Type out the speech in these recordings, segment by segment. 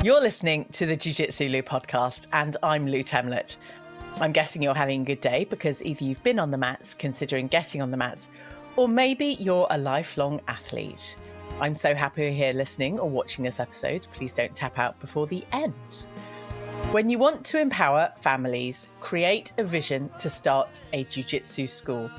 You're listening to the Jiu Jitsu Lou podcast, and I'm Lou Temlett. I'm guessing you're having a good day because either you've been on the mats, considering getting on the mats, or maybe you're a lifelong athlete. I'm so happy you're here listening or watching this episode. Please don't tap out before the end. When you want to empower families, create a vision to start a jiu-jitsu school,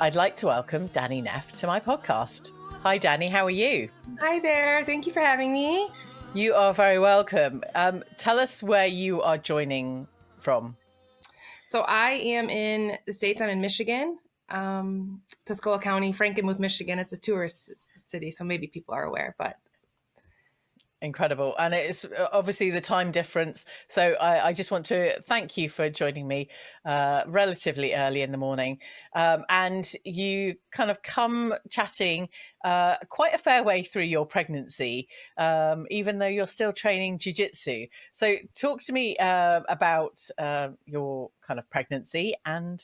I'd like to welcome Danie Neff to my podcast. Hi, Danie. How are you? Hi there. Thank you for having me. You are very welcome. Tell us where you are joining from. So I am in the States. I'm in Michigan, Tuscola County, Frankenmuth, Michigan. It's a tourist city, so maybe people are aware, but. Incredible. And it's obviously the time difference. So I just want to thank you for joining me relatively early in the morning. And you kind of come chatting quite a fair way through your pregnancy, even though you're still training jiu-jitsu. So talk to me about your kind of pregnancy and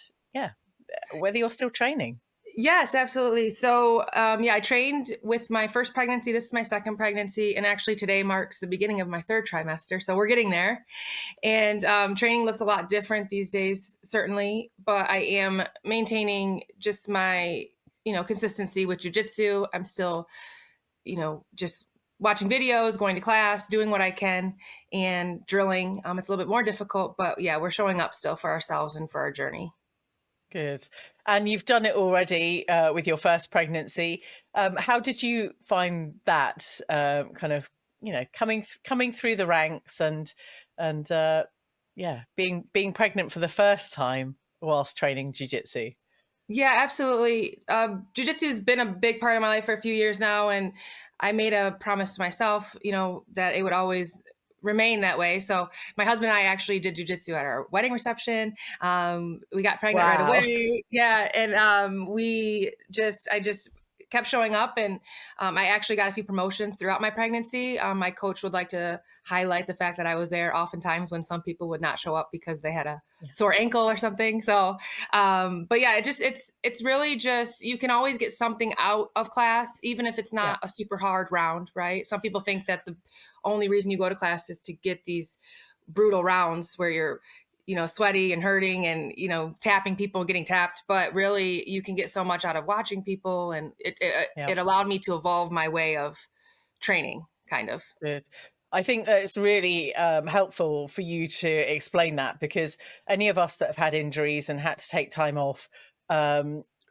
whether you're still training. Yes, absolutely. So, I trained with my first pregnancy. This is my second pregnancy. And actually today marks the beginning of my third trimester. So we're getting there. And training looks a lot different these days, certainly. But I am maintaining just my, consistency with jiu-jitsu. I'm still, just watching videos, going to class, doing what I can, and drilling. It's a little bit more difficult. But yeah, we're showing up still for ourselves and for our journey. Good. And you've done it already with your first pregnancy. How did you find that kind of, coming through the ranks and being pregnant for the first time whilst training jiu-jitsu? Yeah, absolutely. Jiu-jitsu has been a big part of my life for a few years now. And I made a promise to myself, that it would always remain that way. So my husband and I actually did jiu-jitsu at our wedding reception. We got pregnant right away. Yeah. And I just kept showing up, and I actually got a few promotions throughout my pregnancy. My coach would like to highlight the fact that I was there oftentimes when some people would not show up because they had a sore ankle or something. So, but yeah, it's really just, you can always get something out of class, even if it's not a super hard round, right? Some people think that the only reason you go to class is to get these brutal rounds where you're, sweaty and hurting and, tapping people, getting tapped. But really, you can get so much out of watching people. And it allowed me to evolve my way of training, kind of. Good. I think that it's really helpful for you to explain that, because any of us that have had injuries and had to take time off,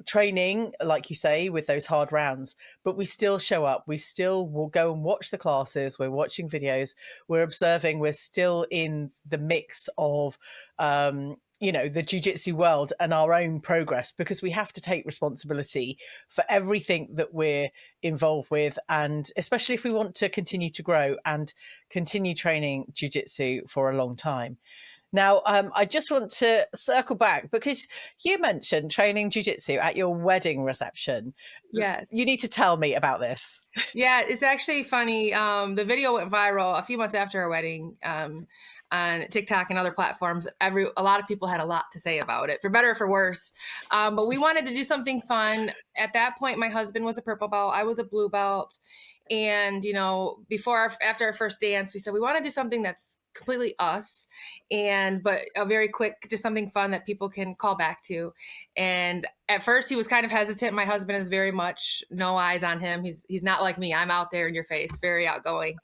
training, like you say, with those hard rounds, but we still show up. We still will go and watch the classes. We're watching videos. We're observing. We're still in the mix of, the jiu-jitsu world and our own progress, because we have to take responsibility for everything that we're involved with. And especially if we want to continue to grow and continue training jiu-jitsu for a long time. Now, I just want to circle back because you mentioned training jiu-jitsu at your wedding reception. Yes. You need to tell me about this. Yeah, it's actually funny. The video went viral a few months after our wedding on TikTok and other platforms. A lot of people had a lot to say about it, for better or for worse. But we wanted to do something fun. At that point, my husband was a purple belt. I was a blue belt. And, after our first dance, we said, we want to do something that's completely us, but a very quick, just something fun that people can call back to. And at first he was kind of hesitant. My husband is very much no eyes on him. He's not like me. I'm out there in your face, very outgoing.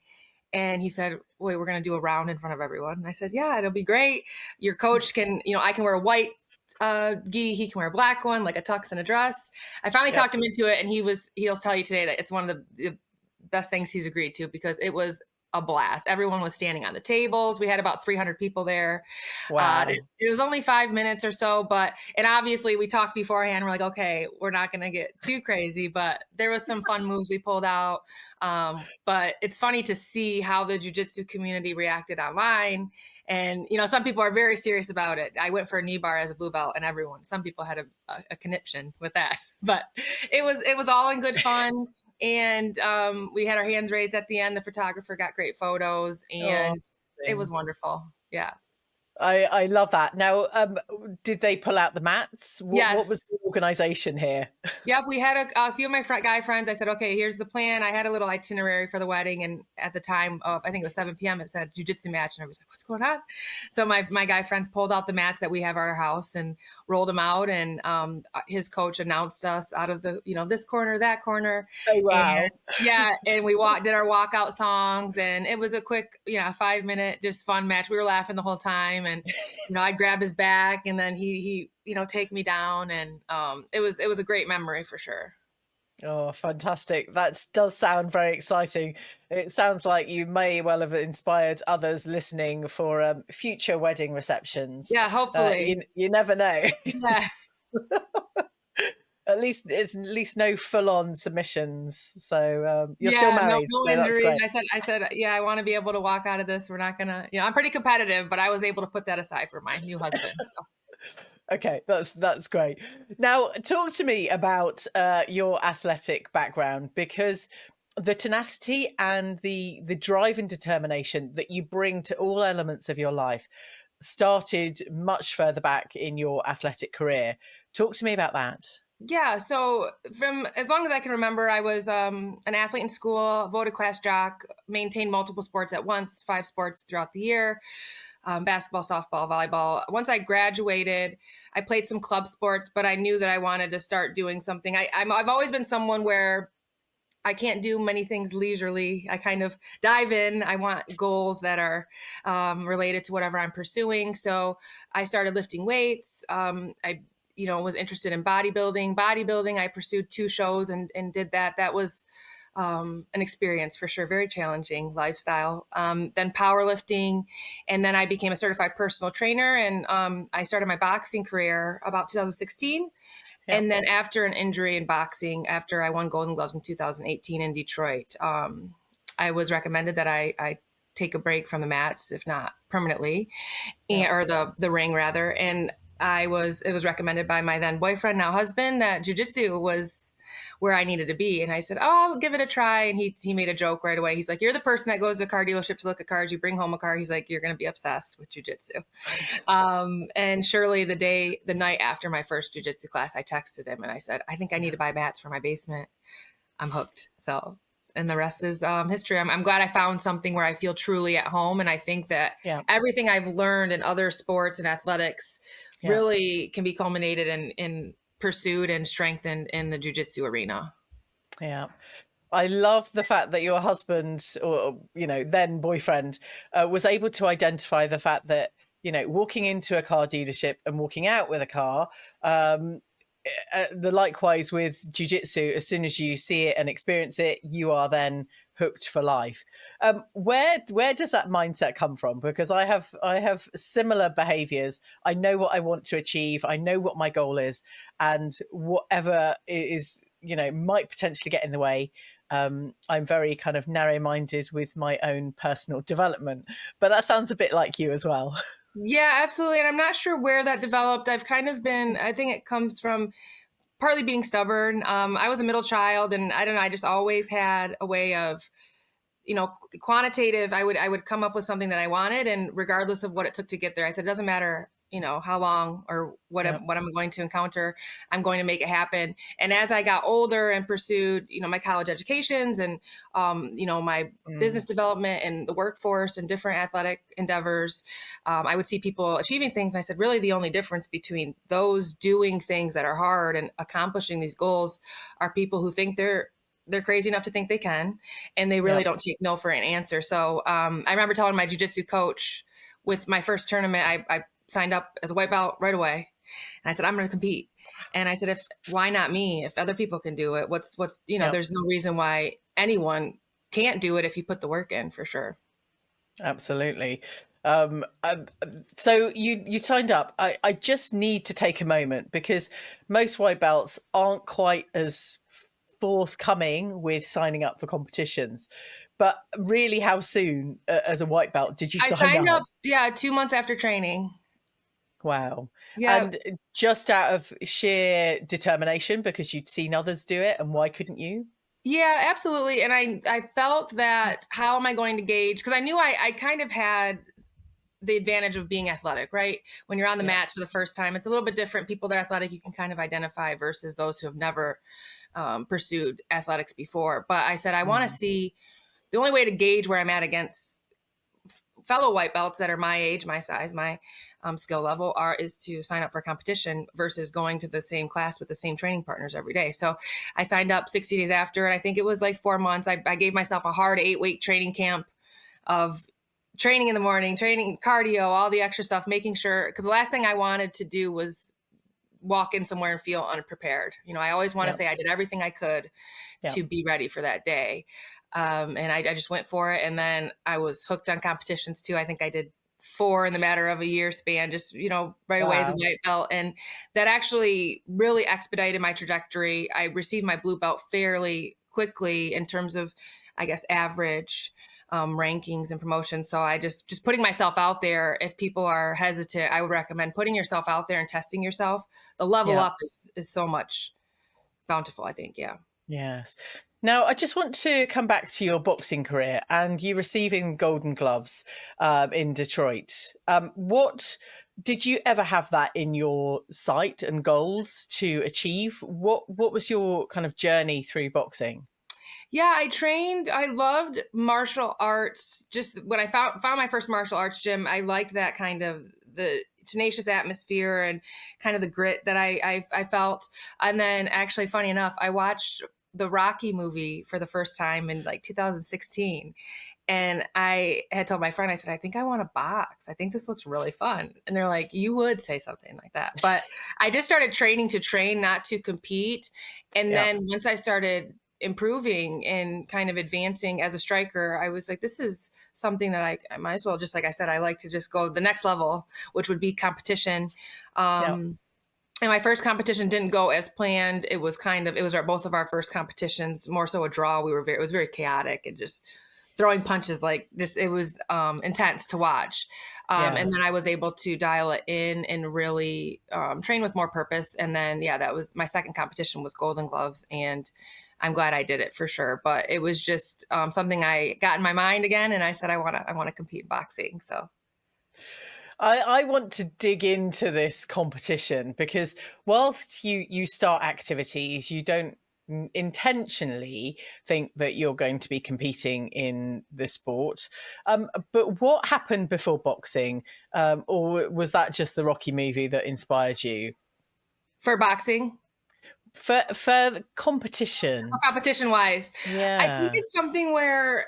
And he said, wait, we're going to do a round in front of everyone. And I said, yeah, it'll be great. Your coach can, I can wear a white gi, he can wear a black one, like a tux and a dress. I finally talked him into it, and he'll tell you today that it's one of the best things he's agreed to, because it was a blast. Everyone was standing on the tables. We had about 300 people there. Wow. It was only 5 minutes or so, and obviously we talked beforehand. We're like, okay, we're not going to get too crazy, but there was some fun moves we pulled out. But it's funny to see how the jiu-jitsu community reacted online. And, some people are very serious about it. I went for a knee bar as a blue belt, and some people had a conniption with that, but it was all in good fun. And we had our hands raised at the end. The photographer got great photos, and it was wonderful. Yeah. I love that. Now, did they pull out the mats? Yes. What was the organization here. Yep, we had a few of my guy friends. I said, okay, here's the plan. I had a little itinerary for the wedding, and at the time of, I think it was 7 p.m., it said jiu-jitsu match, and I was like, what's going on? So my guy friends pulled out the mats that we have at our house and rolled them out, and his coach announced us out of the, this corner, that corner. Oh, And wow. yeah, and we did our walkout songs, and it was a quick, 5-minute, just fun match. We were laughing the whole time, and I'd grab his back, and then he take me down, and it was a great memory for sure. Oh, fantastic. That does sound very exciting. It sounds like you may well have inspired others listening for future wedding receptions. Yeah, hopefully. You never know. Yeah. At least it's at least no full-on submissions. So you're still Yeah, no, married. no So that's injuries. great. I said, yeah, I want to be able to walk out of this. We're not gonna, I'm pretty competitive, but I was able to put that aside for my new husband. So. Okay, that's great. Now, talk to me about your athletic background, because the tenacity and the drive and determination that you bring to all elements of your life started much further back in your athletic career. Talk to me about that. Yeah, so from as long as I can remember, I was an athlete in school, voted class jock, maintained multiple sports at once, 5 sports throughout the year. Basketball, softball, volleyball. Once I graduated, I played some club sports, but I knew that I wanted to start doing something. I've always been someone where I can't do many things leisurely. I kind of dive in. I want goals that are related to whatever I'm pursuing. So I started lifting weights. I was interested in bodybuilding. I pursued 2 shows and did that. That was an experience for sure. Very challenging lifestyle. Then powerlifting. And then I became a certified personal trainer. And I started my boxing career about 2016. Yeah. And then after an injury in boxing, after I won Golden Gloves in 2018 in Detroit, I was recommended that I take a break from the mats, if not permanently, or the ring rather. And it was recommended by my then boyfriend, now husband, that jiu-jitsu was where I needed to be. And I said, oh, I'll give it a try. And he made a joke right away. He's like, you're the person that goes to a car dealership to look at cars. You bring home a car. He's like, you're going to be obsessed with jiu-jitsu. And surely the night after my first jiu-jitsu class, I texted him and I said, I think I need to buy mats for my basement. I'm hooked. So, and the rest is history. I'm glad I found something where I feel truly at home. And I think that everything I've learned in other sports and athletics really can be culminated in pursued and strengthened in the jiu-jitsu arena. Yeah. I love the fact that your husband, or then boyfriend, was able to identify the fact that walking into a car dealership and walking out with a car, the likewise with jiu-jitsu, as soon as you see it and experience it, you are then hooked for life. Where does that mindset come from? Because I have similar behaviors. I know what I want to achieve. I know what my goal is, and whatever is might potentially get in the way. I'm very kind of narrow-minded with my own personal development, but that sounds a bit like you as well. Yeah, absolutely. And I'm not sure where that developed. I think it comes from partly being stubborn. I was a middle child, and I don't know, I just always had a way of, quantitative. I would come up with something that I wanted, and regardless of what it took to get there, I said, it doesn't matter, how long or what I'm going to encounter, I'm going to make it happen. And as I got older and pursued, my college educations and, my business development and the workforce and different athletic endeavors, I would see people achieving things. And I said, really, the only difference between those doing things that are hard and accomplishing these goals are people who think they're crazy enough to think they can, and they really don't take no for an answer. So I remember telling my jiu-jitsu coach with my first tournament, I signed up as a white belt right away. And I said, I'm going to compete. And I said, why not me? If other people can do it, there's no reason why anyone can't do it if you put the work in, for sure. Absolutely. So you signed up. I just need to take a moment, because most white belts aren't quite as forthcoming with signing up for competitions. But really, how soon as a white belt did you sign up? I signed up, 2 months after training. Wow. Yeah. And just out of sheer determination, because you'd seen others do it, and why couldn't you? Yeah, absolutely. And I felt that, how am I going to gauge? Because I knew I kind of had the advantage of being athletic, right? When you're on the Yeah. mats for the first time, it's a little bit different. People that are athletic, you can kind of identify versus those who have never pursued athletics before. But I said, I want to Mm. see the only way to gauge where I'm at against fellow white belts that are my age, my size, my skill level is to sign up for competition versus going to the same class with the same training partners every day. So I signed up 60 days after, and I think it was like 4 months. I gave myself a hard 8-week training camp of training in the morning, training cardio, all the extra stuff, making sure, because the last thing I wanted to do was walk in somewhere and feel unprepared. I always want to Yeah. say I did everything I could Yeah. to be ready for that day. And I just went for it. And then I was hooked on competitions too. I think I did 4 in the matter of a year span, just, right away as a Wow. white belt. And that actually really expedited my trajectory. I received my blue belt fairly quickly in terms of, I guess, average rankings and promotions. So I just putting myself out there. If people are hesitant, I would recommend putting yourself out there and testing yourself. The level Yeah. up is so much bountiful, I think. Yeah. Yes. Now, I just want to come back to your boxing career and you receiving Golden Gloves in Detroit. What did you ever have that in your sight and goals to achieve? What was your kind of journey through boxing? Yeah, I loved martial arts. Just when I found my first martial arts gym, I liked that kind of the tenacious atmosphere and kind of the grit that I felt. And then actually, funny enough, I watched the Rocky movie for the first time in like 2016. And I had told my friend, I said, I think I want to box. I think this looks really fun. And they're like, you would say something like that. But I just started training to train, not to compete. And Yeah. then once I started improving and kind of advancing as a striker, I was like, this is something that I might as well, just like I said, I like to just go the next level, which would be competition. Yeah. And my first competition didn't go as planned. It was both of our first competitions, more so a draw. It was very chaotic and just throwing punches, like just, it was intense to watch. Yeah. And then I was able to dial it in and really train with more purpose. And then, yeah, that was my second competition was Golden Gloves. And I'm glad I did it for sure. But it was just something I got in my mind again. And I said, I want to compete in boxing. So. I want to dig into this competition because whilst you start activities, you don't intentionally think that you're going to be competing in the sport. But what happened before boxing? Or was that just the Rocky movie that inspired you? For boxing, For the competition. competition wise, I think Yeah. it's something where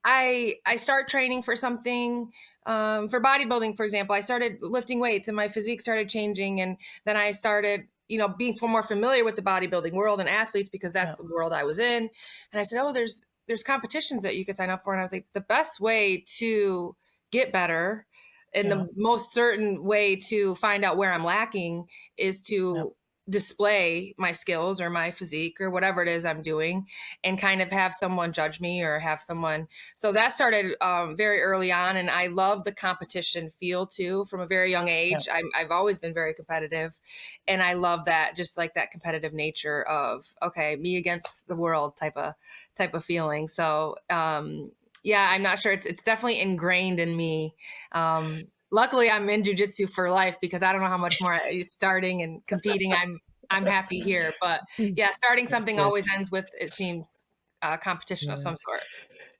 I start training for something. For bodybuilding, for example, I started lifting weights and my physique started changing, and then I started, being more familiar with the bodybuilding world and athletes because Yeah. that's the world I was in. And I said, oh, there's competitions that you could sign up for, and I was like, the best way to get better and Yeah. the most certain way to find out where I'm lacking is Yeah. to display my skills or my physique or whatever it is I'm doing and kind of have someone judge me or have someone. So that started very early on. And I love the competition feel too from a very young Yeah. age. I've always been very competitive. And I love that, just like that competitive nature of, okay, me against the world type of feeling. So yeah, I'm not sure. It's definitely ingrained in me. Luckily, I'm in jujitsu for life because I don't know how much more starting and competing. I'm happy here, but yeah, starting That's something good. always ends with, it seems, competition of Yeah. some sort.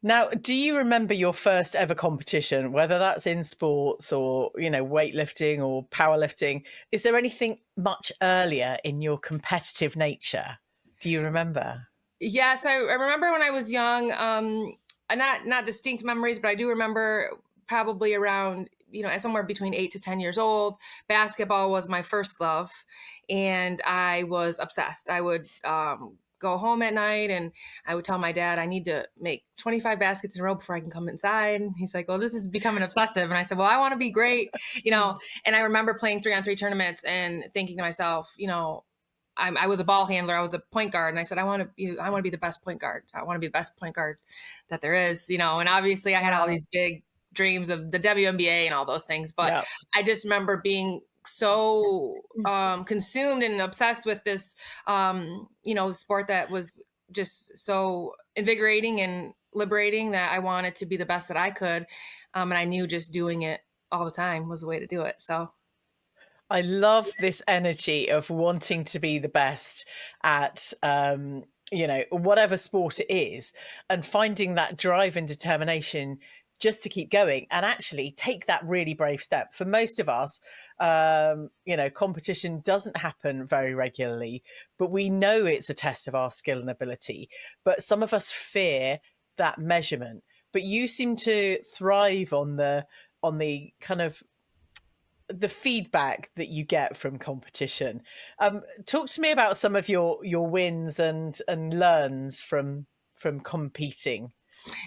Now, do you remember your first ever competition, whether that's in sports or, weightlifting or powerlifting? Is there anything much earlier in your competitive nature? Do you remember? Yes, I remember when I was young. Not distinct memories, but I do remember probably around, somewhere between 8 to 10 years old. Basketball was my first love, and I was obsessed. I would go home at night, and I would tell my dad, I need to make 25 baskets in a row before I can come inside. And he's like, well, this is becoming obsessive. And I said, well, I want to be great, And I remember playing 3-on-3 tournaments and thinking to myself, I was a ball handler. I was a point guard, and I said, I want to be the best point guard. I want to be the best point guard that there is, And obviously, I had all Wow. these big dreams of the WNBA and all those things. But Yeah. I just remember being so consumed and obsessed with this, sport that was just so invigorating and liberating that I wanted to be the best that I could, and I knew just doing it all the time was the way to do it. So I love this energy of wanting to be the best at, whatever sport it is, and finding that drive and determination just to keep going and actually take that really brave step. For most of us, competition doesn't happen very regularly, but we know it's a test of our skill and ability. But some of us fear that measurement. But you seem to thrive on the kind of the feedback that you get from competition. Talk to me about some of your wins and learns from competing.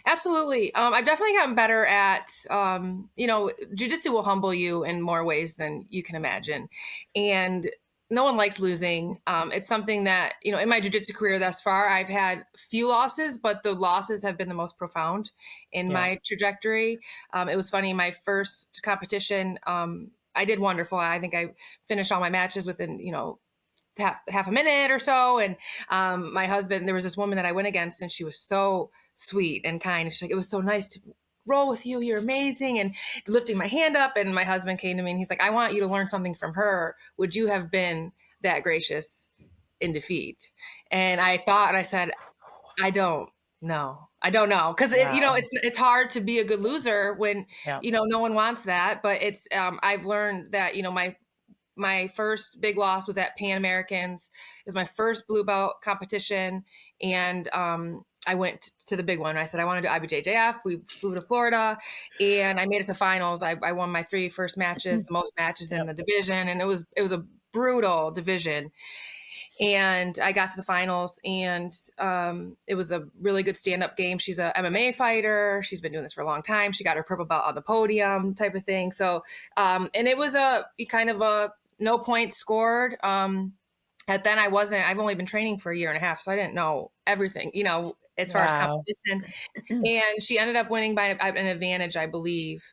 absolutely. I've definitely gotten better at, jujitsu will humble you in more ways than you can imagine. And no one likes losing. It's something that, in my jujitsu career thus far, I've had few losses, but the losses have been the most profound in Yeah. my trajectory. It was funny, my first competition, I did wonderful. I think I finished all my matches within, half a minute or so. And my husband, there was this woman that I went against, and she was so sweet and kind. And she's like, it was so nice to roll with you. You're amazing. And lifting my hand up. And my husband came to me and he's like, I want you to learn something from her. Would you have been that gracious in defeat? And I thought, and I said, I don't know. I don't know. Cause Wow. it's hard to be a good loser when, Yeah. no one wants that, but I've learned that, my first big loss was at Pan Americans. It was my first blue belt competition. And I went to the big one. I said, I want to do IBJJF. We flew to Florida and I made it to finals. I won my 3 first matches, the most matches in Yep. the division. And it was a brutal division. And I got to the finals, and it was a really good stand-up game. She's a MMA fighter. She's been doing this for a long time. She got her purple belt on the podium type of thing. So, and it was a kind of a no points scored. At then I've only been training for a year and a half, so I didn't know everything, as far as Wow. competition. And she ended up winning by an advantage, I believe.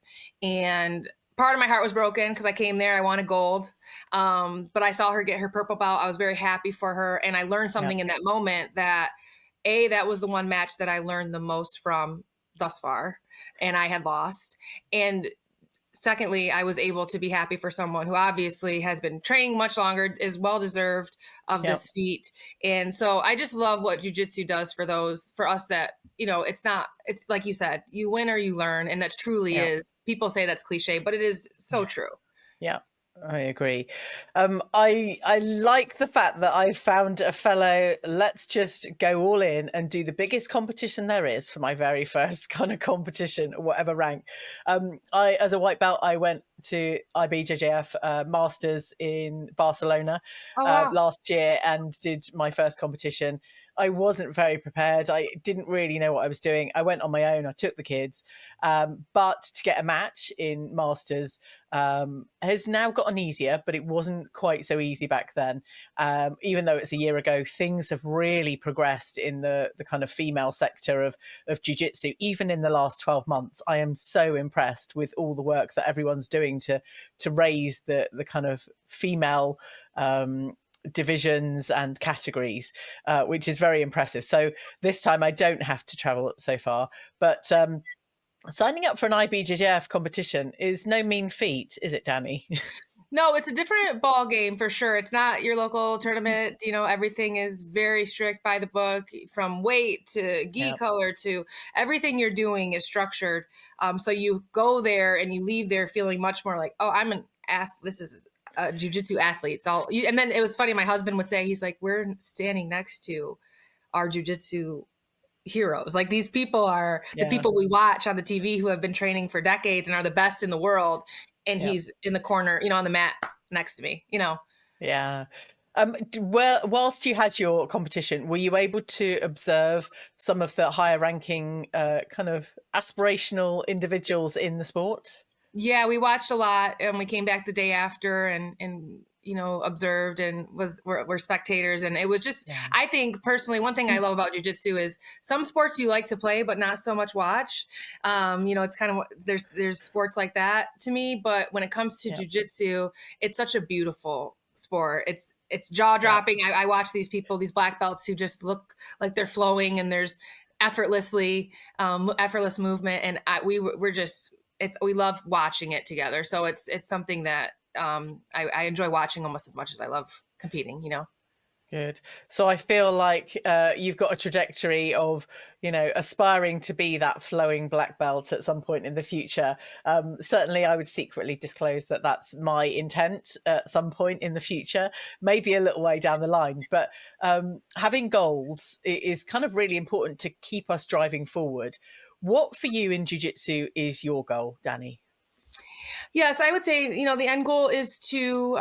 And part of my heart was broken because I came there, I wanted gold. But I saw her get her purple belt. I was very happy for her. And I learned Yeah. something in that moment that that was the one match that I learned the most from thus far. And I had lost. And secondly, I was able to be happy for someone who obviously has been training much longer, is well deserved of Yep. this feat. And so I just love what jujitsu does for us that, it's like you said, you win or you learn. And that truly Yeah. is, people say that's cliche, but it is so Yeah. true. Yeah. I agree. I like the fact that I found a fellow. Let's just go all in and do the biggest competition there is for my very first kind of competition, whatever rank. I, as a white belt, I went to IBJJF Masters in Barcelona Oh, wow. last year and did my first competition. I wasn't very prepared. I didn't really know what I was doing. I went on my own. I took the kids, but to get a match in Masters has now gotten easier, but it wasn't quite so easy back then. Even though it's a year ago, things have really progressed in the kind of female sector of jiu-jitsu. Even in the last 12 months, I am so impressed with all the work that everyone's doing to raise the kind of female divisions and categories, which is very impressive. So this time I don't have to travel so far, but signing up for an IBJJF competition is no mean feat, is it, Danie? No, it's a different ball game for sure. It's not your local tournament. Everything is very strict by the book, from weight to gi Yeah. color to everything you're doing is structured. So you go there and you leave there feeling much more like, oh, I'm an athlete. This is a jujitsu athlete. And then it was funny. My husband would say, he's like, we're standing next to our jujitsu heroes. Like, these people are the Yeah. people we watch on the TV who have been training for decades and are the best in the world. And Yeah. he's in the corner, on the mat next to me. Yeah. Well, whilst you had your competition, were you able to observe some of the higher ranking kind of aspirational individuals in the sport? Yeah, we watched a lot, and we came back the day after and observed and were spectators. And it was just, Yeah. I think personally, one thing I love about jujitsu is some sports you like to play but not so much watch. It's kind of, there's sports like that to me, but when it comes to Yeah. jujitsu, it's such a beautiful sport. It's jaw Yeah. dropping. I watch these people, these black belts, who just look like they're flowing, and there's effortless movement, and we're just we love watching it together. So it's something that I enjoy watching almost as much as I love competing, you know. Good. So I feel like you've got a trajectory of, aspiring to be that flowing black belt at some point in the future. Certainly, I would secretly disclose that that's my intent at some point in the future, maybe a little way down the line. But having goals is kind of really important to keep us driving forward. What for you in jiu-jitsu is your goal, Danie? Yes, I would say, the end goal is to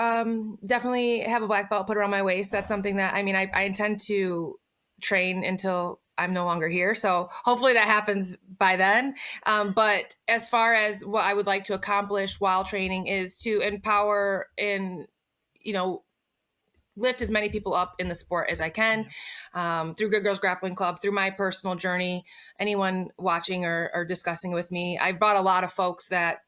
definitely have a black belt put around my waist. That's something that, I intend to train until I'm no longer here. So hopefully that happens by then. But as far as what I would like to accomplish while training is to empower and, you know, lift as many people up in the sport as I can, through Good Girls Grappling Club, through my personal journey. Anyone watching or discussing with me, I've brought a lot of folks that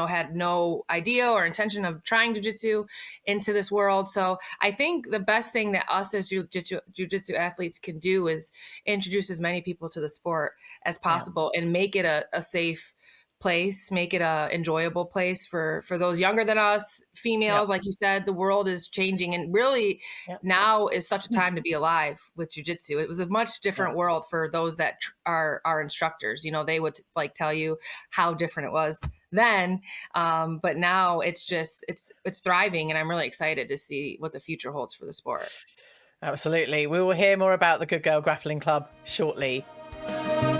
had no idea or intention of trying jiu-jitsu into this world. So I think the best thing that us as jiu-jitsu athletes can do is introduce as many people to the sport as Yeah. possible and make it a safe place, make it a enjoyable place for those younger than us, Yeah. females. Like you said, the world is changing, and really Yeah. now is such a time to be alive with jiu-jitsu. It was a much different Yeah. world for those that are instructors. They would like tell you how different it was then, but now it's thriving, and I'm really excited to see what the future holds for the sport. Absolutely. We will hear more about the Good Girl Grappling Club shortly.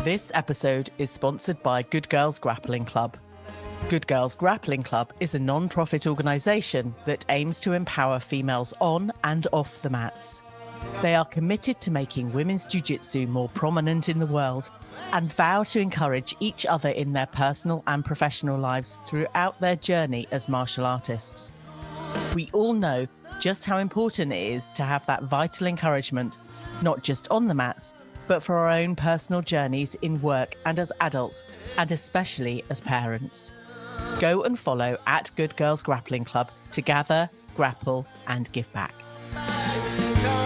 This episode is sponsored by Good Girls Grappling Club. Good Girls Grappling Club is a non-profit organisation that aims to empower females on and off the mats. They are committed to making women's jiu-jitsu more prominent in the world and vow to encourage each other in their personal and professional lives throughout their journey as martial artists. We all know just how important it is to have that vital encouragement, not just on the mats, but for our own personal journeys in work and as adults, and especially as parents. Go and follow at Good Girls Grappling Club to gather, grapple, and give back.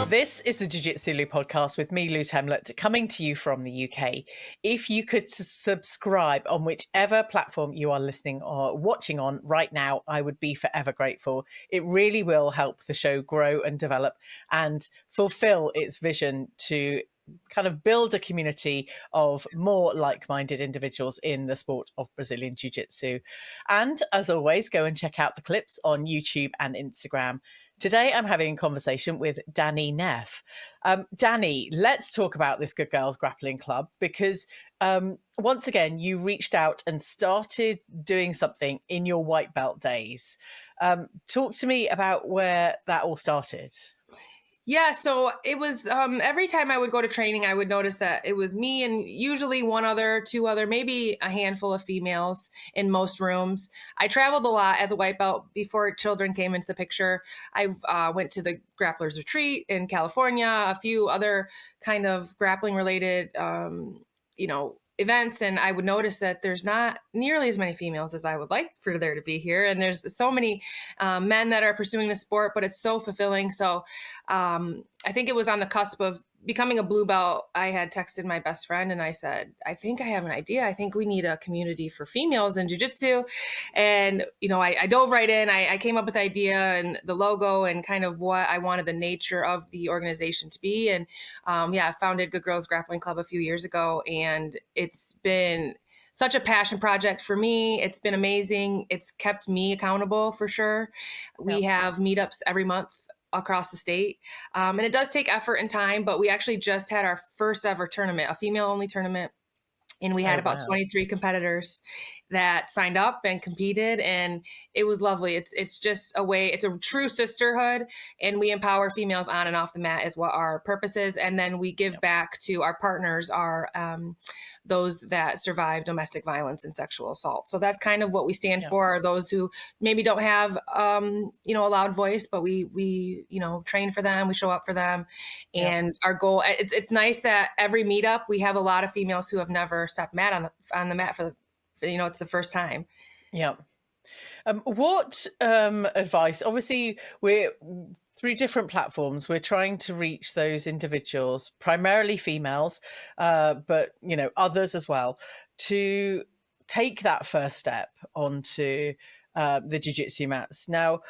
This is the Jiu-Jitsu Lou podcast with me, Lou Temlett, coming to you from the UK. If you could subscribe on whichever platform you are listening or watching on right now, I would be forever grateful. It really will help the show grow and develop and fulfill its vision to kind of build a community of more like-minded individuals in the sport of Brazilian Jiu-Jitsu. And as always, go and check out the clips on YouTube and Instagram. Today, I'm having a conversation with Danie Neff. Danie, let's talk about this Good Girls Grappling Club because once again, you reached out and started doing something in your white belt days. Talk to me about where that all started. Yeah, so it was every time I would go to training, I would notice that it was me and usually one other, two other, maybe a handful of females in most rooms. I traveled a lot as a white belt before children came into the picture. I went to the Grapplers Retreat in California, a few other kind of grappling related, events, and I would notice that there's not nearly as many females as I would like for there to be here, and there's so many men that are pursuing the sport, but it's so fulfilling. So I think it was on the cusp of becoming a blue belt. I had texted my best friend and I said, I think I have an idea. I think we need a community for females in jiu-jitsu. And, I dove right in. I came up with the idea and the logo and kind of what I wanted the nature of the organization to be. And I founded Good Girls Grappling Club a few years ago, and it's been such a passion project for me. It's been amazing. It's kept me accountable for sure. We have meetups every month across the state. And it does take effort and time, but we actually just had our first ever tournament, a female only tournament. And we had about 23 competitors that signed up and competed, and it was lovely. It's just a way, it's a true sisterhood, and we empower females on and off the mat is what our purpose is. And then we give back to our partners, our those that survive domestic violence and sexual assault. So that's kind of what we stand for, those who maybe don't have, a loud voice, but we train for them, we show up for them. And our goal, it's nice that every meetup, we have a lot of females who have never stepped on the mat for it's the first time. Yeah. What advice, obviously we're through different platforms, we're trying to reach those individuals, primarily females, but others as well, to take that first step onto the jiu-jitsu mats. Now,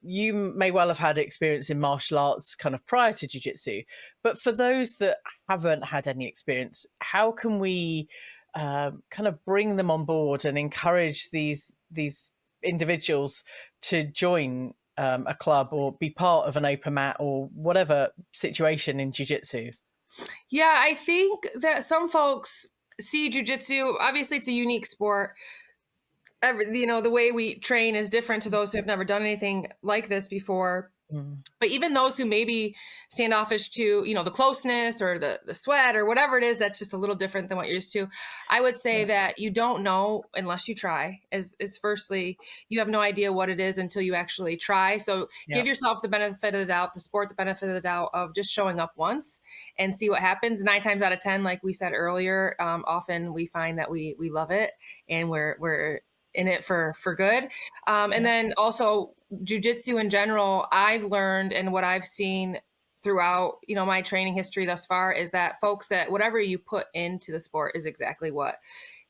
you may well have had experience in martial arts kind of prior to jiu-jitsu, but for those that haven't had any experience, how can we kind of bring them on board and encourage these individuals to join a club or be part of an open mat or whatever situation in jiu-jitsu? Yeah, I think that some folks see jujitsu. Obviously, it's a unique sport. The way we train is different to those who have never done anything like this before. Mm, But even those who maybe standoffish to, the closeness or the sweat or whatever it is, that's just a little different than what you're used to. I would say yeah, that you don't know unless you try. Is firstly, you have no idea what it is until you actually try. So yeah, give yourself the benefit of the doubt, the sport the benefit of the doubt of just showing up once and see what happens. 9 times out of 10, like we said earlier, often we find that we love it and we're in it for good. And yeah, then also jujitsu in general, I've learned and what I've seen throughout, my training history thus far is that folks, that whatever you put into the sport is exactly what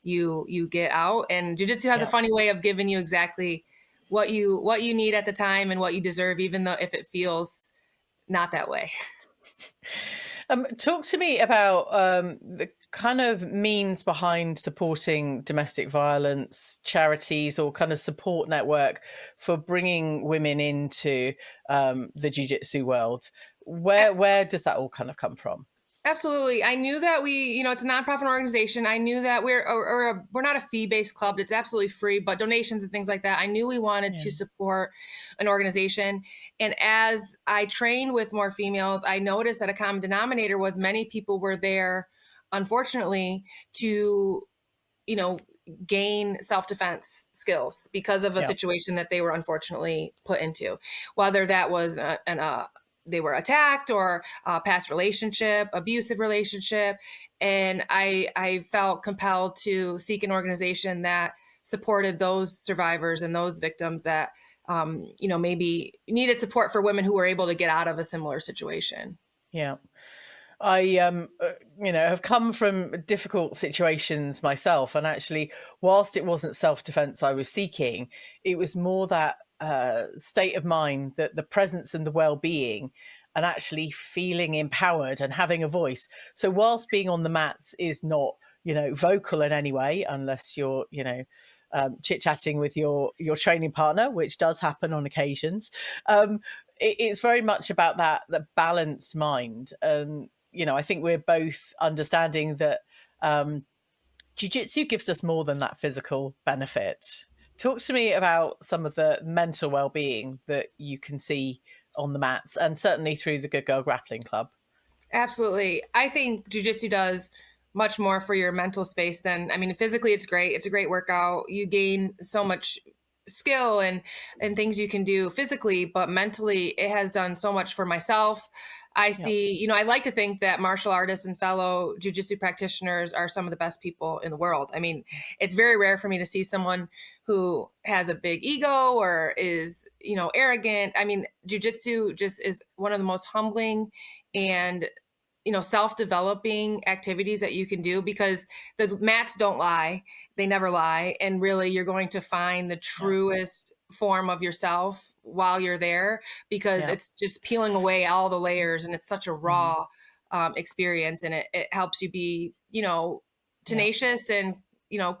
you get out. And jujitsu has a yeah. funny way of giving you exactly what you need at the time and what you deserve, even though if it feels not that way. Talk to me about the kind of means behind supporting domestic violence charities or kind of support network for bringing women into the jiu-jitsu world. Where does that all kind of come from? Absolutely. I knew that it's a nonprofit organization. I knew that we're not a fee-based club. It's absolutely free, but donations and things like that. I knew we wanted Yeah, to support an organization. And as I trained with more females, I noticed that a common denominator was many people were there, unfortunately, to, you know, gain self-defense skills because of a yeah, situation that they were unfortunately put into, whether that was they were attacked or a past relationship, abusive relationship. And I felt compelled to seek an organization that supported those survivors and those victims that, maybe needed support for women who were able to get out of a similar situation. yeah. I, have come from difficult situations myself, and actually, whilst it wasn't self-defense I was seeking, it was more that state of mind, that the presence and the well-being, and actually feeling empowered and having a voice. So, whilst being on the mats is not, vocal in any way, unless you're, chit-chatting with your training partner, which does happen on occasions. It's very much about that balanced mind. And I think we're both understanding that jiu-jitsu gives us more than that physical benefit. Talk to me about some of the mental well-being that you can see on the mats, and certainly through the Good Girl Grappling Club. Absolutely. I think jujitsu does much more for your mental space than, I mean, physically it's great. It's a great workout. You gain so much skill and things you can do physically, but mentally it has done so much for myself. I Yeah, see, I like to think that martial artists and fellow jujitsu practitioners are some of the best people in the world. I mean, it's very rare for me to see someone who has a big ego or is, arrogant. I mean, jujitsu just is one of the most humbling and, self-developing activities that you can do, because the mats don't lie. They never lie. And really you're going to find the yeah, truest form of yourself while you're there, because yeah. it's just peeling away all the layers and it's such a Mm, raw experience. And it helps you be, yeah. tenacious and,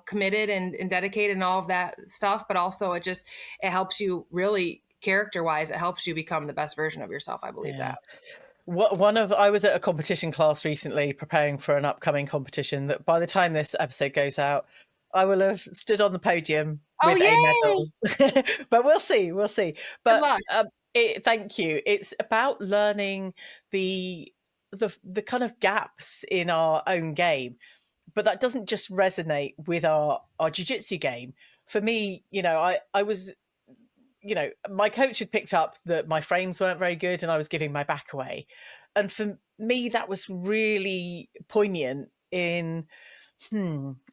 committed and dedicated and all of that stuff. But also it helps you really character wise. It helps you become the best version of yourself. I believe Yeah. that. I was at a competition class recently preparing for an upcoming competition that by the time this episode goes out, I will have stood on the podium Oh, with a yay! medal. But we'll see, we'll see. Good But luck. thank you. It's about learning the kind of gaps in our own game, but that doesn't just resonate with our jiu-jitsu game. For me, I was, my coach had picked up that my frames weren't very good and I was giving my back away. And for me, that was really poignant in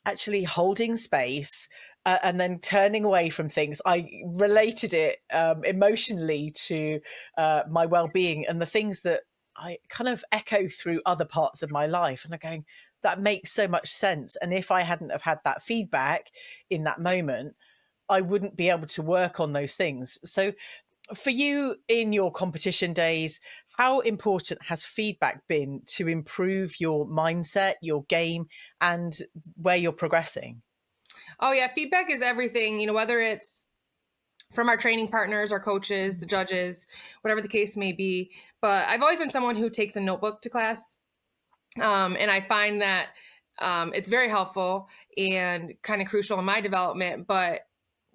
actually holding space and then turning away from things. I related it emotionally to my well being and the things that I kind of echo through other parts of my life. And I'm going, that makes so much sense. And if I hadn't have had that feedback in that moment, I wouldn't be able to work on those things. So for you in your competition days, how important has feedback been to improve your mindset, your game, and where you're progressing? Oh yeah, feedback is everything. Whether it's from our training partners, our coaches, the judges, whatever the case may be. But I've always been someone who takes a notebook to class, and I find that it's very helpful and kind of crucial in my development. But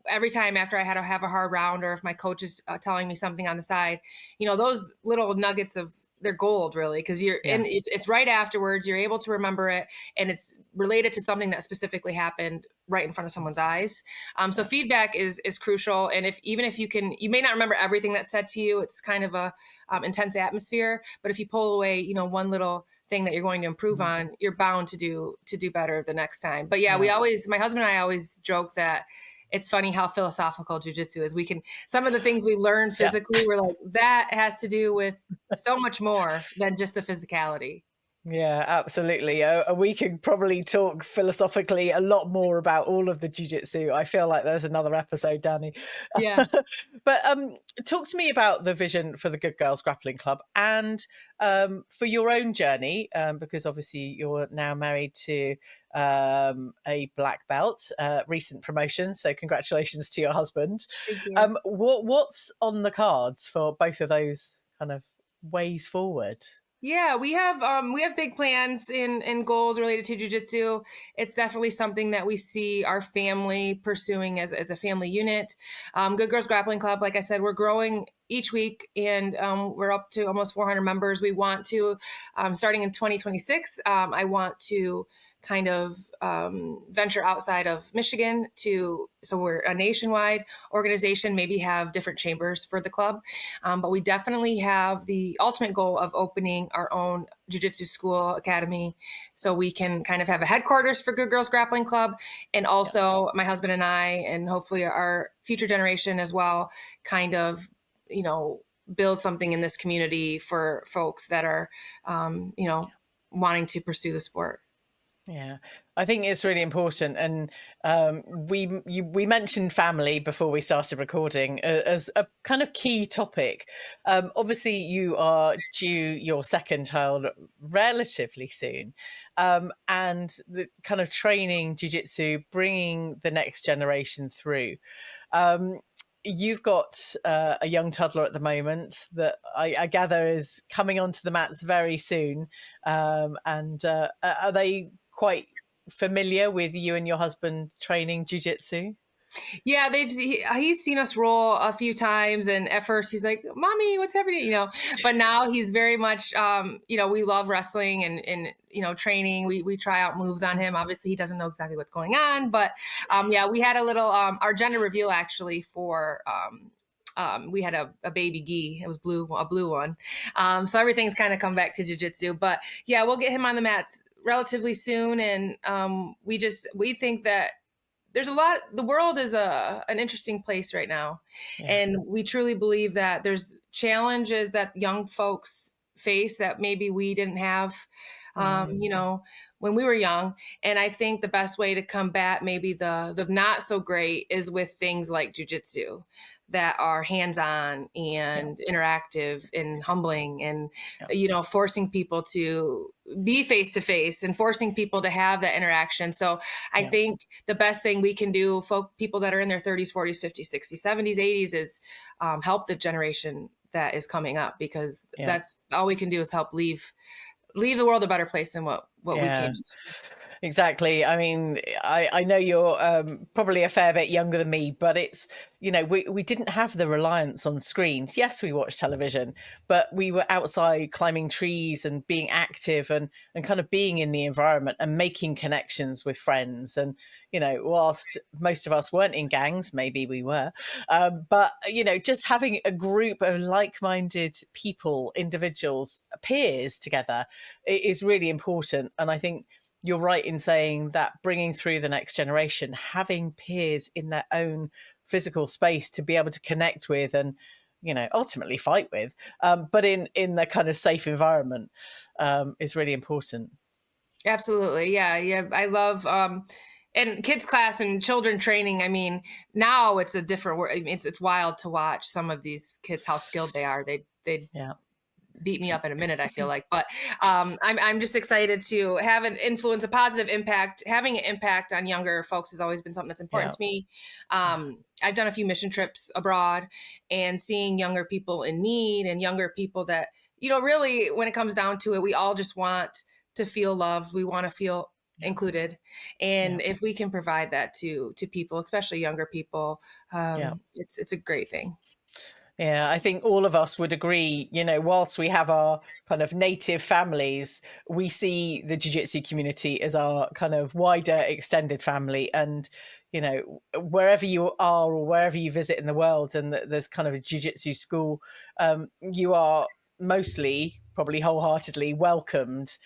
every time after I had to have a hard round, or if my coach is telling me something on the side, those little nuggets of they're gold, really, because you're Yeah. in. It's right afterwards. You're able to remember it, and it's related to something that specifically happened right in front of someone's eyes. So feedback is crucial, and even if you may not remember everything that's said to you. It's kind of a intense atmosphere, but if you pull away, one little thing that you're going to improve Mhm. on, you're bound to do better the next time. But yeah, Yeah. my husband and I always joke that it's funny how philosophical jujitsu is. Some of the things we learn Yeah. physically, we're like, that has to do with so much more than just the physicality. Yeah, absolutely. We could probably talk philosophically a lot more about all of the jiu-jitsu. I feel like there's another episode, Danny. Yeah. But talk to me about the vision for the Good Girls Grappling Club and for your own journey, because obviously you're now married to a black belt, recent promotion. So congratulations to your husband. Thank you. What's on the cards for both of those kind of ways forward? Yeah, we have big plans and goals related to jujitsu. It's definitely something that we see our family pursuing as a family unit. Good Girls Grappling Club, like I said, we're growing each week, and we're up to almost 400 members. We want to, starting in 2026, I want to kind of venture outside of Michigan so we're a nationwide organization, maybe have different chambers for the club. But we definitely have the ultimate goal of opening our own jiu-jitsu school academy, so we can kind of have a headquarters for Good Girls Grappling Club. And also my husband and I, and hopefully our future generation as well, kind of, build something in this community for folks that are, wanting to pursue the sport. Yeah, I think it's really important, and we mentioned family before we started recording as a kind of key topic. Obviously, you are due your second child relatively soon, and the kind of training jujitsu, bringing the next generation through. Um, you've got a young toddler at the moment that I gather is coming onto the mats very soon, and are they quite familiar with you and your husband training jujitsu? Yeah, he's seen us roll a few times, and at first he's like, "Mommy, what's happening?" But now he's very much, we love wrestling and training. We try out moves on him. Obviously, he doesn't know exactly what's going on, but yeah, we had a little our gender reveal actually for. We had a baby gi. It was a blue one. So everything's kind of come back to jujitsu. But yeah, we'll get him on the mats relatively soon, and we think that there's a lot. The world is an interesting place right now, Yeah. and we truly believe that there's challenges that young folks face that maybe we didn't have, Mm. when we were young. And I think the best way to combat maybe the not so great is with things like jujitsu that are hands-on Yeah. and interactive and humbling, and Yeah. forcing people to be face to face and forcing people to have that interaction. So I Yeah. think the best thing we can do, people that are in their 30s, 40s, 50s, 60s, 70s, 80s, is help the generation that is coming up, because Yeah. that's all we can do is help leave the world a better place than what we came Yeah. into. Exactly. I mean, I know you're probably a fair bit younger than me, but it's, we didn't have the reliance on screens. Yes, we watched television, but we were outside climbing trees and being active and kind of being in the environment and making connections with friends. And, whilst most of us weren't in gangs, maybe we were, but, just having a group of like-minded people, individuals, peers together is really important. And I think you're right in saying that bringing through the next generation, having peers in their own physical space to be able to connect with and, ultimately fight with, but in the kind of safe environment, is really important. Absolutely. Yeah. Yeah. I love, and kids class and children training. I mean, now it's a different word. I mean, it's wild to watch some of these kids, how skilled they are. They Yeah, beat me up in a minute, I feel like. But I'm just excited to have an influence, a positive impact. Having an impact on younger folks has always been something that's important yeah, to me. yeah, I've done a few mission trips abroad, and seeing younger people in need and younger people that, really, when it comes down to it, we all just want to feel loved. We want to feel yeah, included. yeah, And if we can provide that to people, especially younger people, yeah. it's a great thing. Yeah, I think all of us would agree, whilst we have our kind of native families, we see the jiu-jitsu community as our kind of wider extended family. And, wherever you are or wherever you visit in the world and there's kind of a jiu-jitsu school, you are mostly, probably wholeheartedly welcomed,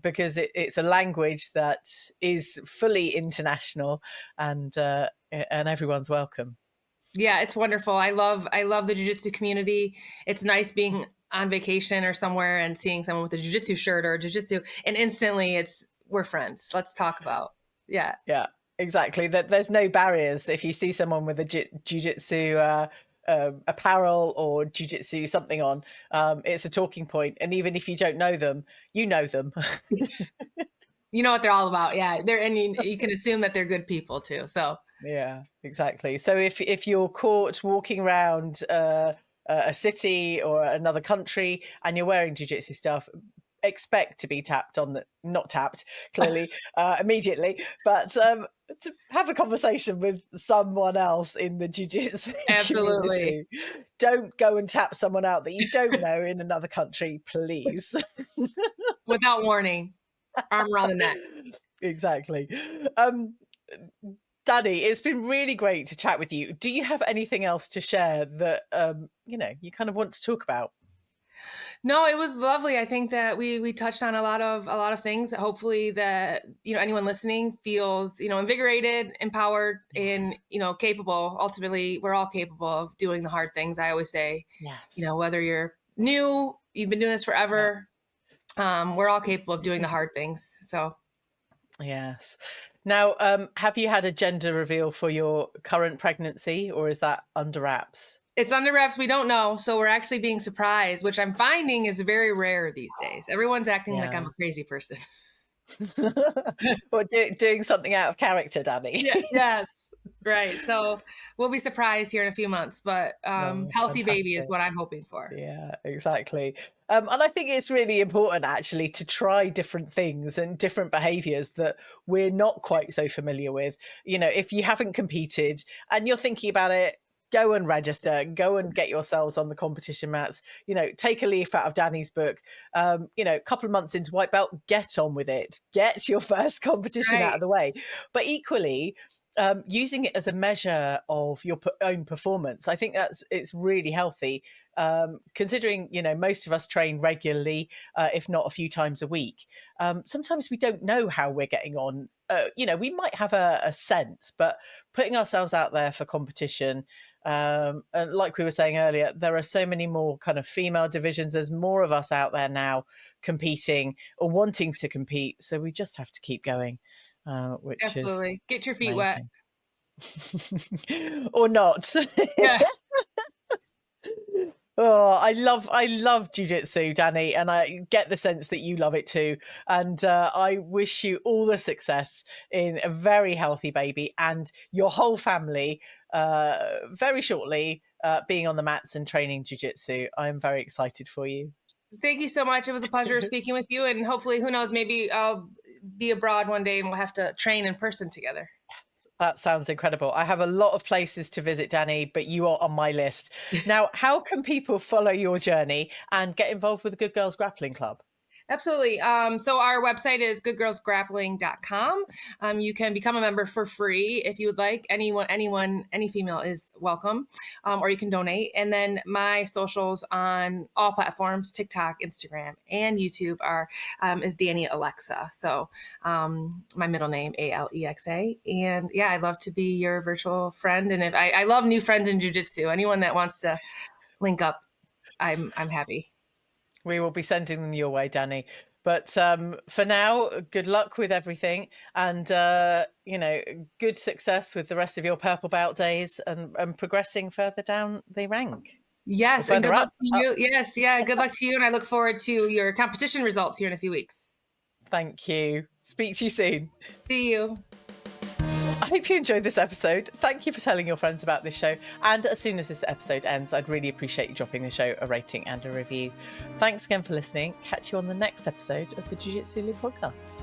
because it's a language that is fully international, and everyone's welcome. Yeah, it's wonderful. I love the jiu-jitsu community. It's nice being on vacation or somewhere and seeing someone with a jiu-jitsu shirt or jiu-jitsu, and instantly it's we're friends. Let's talk about. Yeah. Yeah, exactly. That there's no barriers. If you see someone with a jujitsu apparel or jujitsu something on, it's a talking point. And even if you don't know them, you know them. You know what they're all about. Yeah. They're and you can assume that they're good people too. So Yeah, exactly. So if you're caught walking around a city or another country and you're wearing jiu-jitsu stuff, expect to be tapped on the not tapped clearly immediately, but to have a conversation with someone else in the jiu-jitsu absolutely. community. Don't go and tap someone out that you don't know in another country, please. Without warning. Arm around the neck. Exactly. Um, Danie, it's been really great to chat with you. Do you have anything else to share that you kind of want to talk about? No, it was lovely. I think that we touched on a lot of things. Hopefully that anyone listening feels invigorated, empowered, and capable. Ultimately, we're all capable of doing the hard things. I always say, Yes. whether you're new, you've been doing this Yeah. forever, we're all capable of doing the hard things. So Yes. Now, have you had a gender reveal for your current pregnancy, or is that under wraps? it's under wraps. We don't know, so we're actually being surprised, which I'm finding is very rare these days. Everyone's acting like I'm Yeah. a crazy person. Or doing something out of character, Danie? Yeah. Yes. Right. So we'll be surprised here in a few months, but Oh, healthy baby is fantastic. what I'm hoping for. Yeah, exactly. And I think it's really important actually to try different things and different behaviors that we're not quite so familiar with. If you haven't competed and you're thinking about it, go and register, go and get yourselves on the competition mats, take a leaf out of Danie's book. A couple of months into white belt, get on with it, get your first competition out of Right. the way. But equally, using it as a measure of your own performance, I think it's really healthy, considering most of us train regularly, if not a few times a week. Sometimes we don't know how we're getting on. We might have a sense, but putting ourselves out there for competition, and like we were saying earlier, there are so many more kind of female divisions. There's more of us out there now competing or wanting to compete, so we just have to keep going, which is Absolutely. Get your feet wet. amazing. Or not. Yeah. Oh, I love jujitsu, Danie, and I get the sense that you love it too. And I wish you all the success in a very healthy baby and your whole family very shortly being on the mats and training jujitsu. I'm very excited for you. Thank you so much. It was a pleasure speaking with you, and hopefully, who knows, maybe I'll be abroad one day and we'll have to train in person together. That sounds incredible. I have a lot of places to visit, Danie, but you are on my list. Now, how can people follow your journey and get involved with the Good Girls Grappling Club? Absolutely. So our website is goodgirlsgrappling.com. You can become a member for free if you would like. Anyone, any female is welcome, or you can donate. And then my socials on all platforms, TikTok, Instagram, and YouTube is Danie Alexa. So my middle name, Alexa. And yeah, I'd love to be your virtual friend. And if I love new friends in jiu-jitsu, anyone that wants to link up, I'm happy. We will be sending them your way, Danie. But for now, good luck with everything, and good success with the rest of your purple belt days, and progressing further down the rank. Yes, and Further good luck up. to you. Yes, yeah, good luck to you, and I look forward to your competition results here in a few weeks. Thank you. Speak to you soon. See you. I hope you enjoyed this episode. Thank you for telling your friends about this show. And as soon as this episode ends, I'd really appreciate you dropping the show a rating and a review. Thanks again for listening. Catch you on the next episode of the Jiu Jitsu podcast.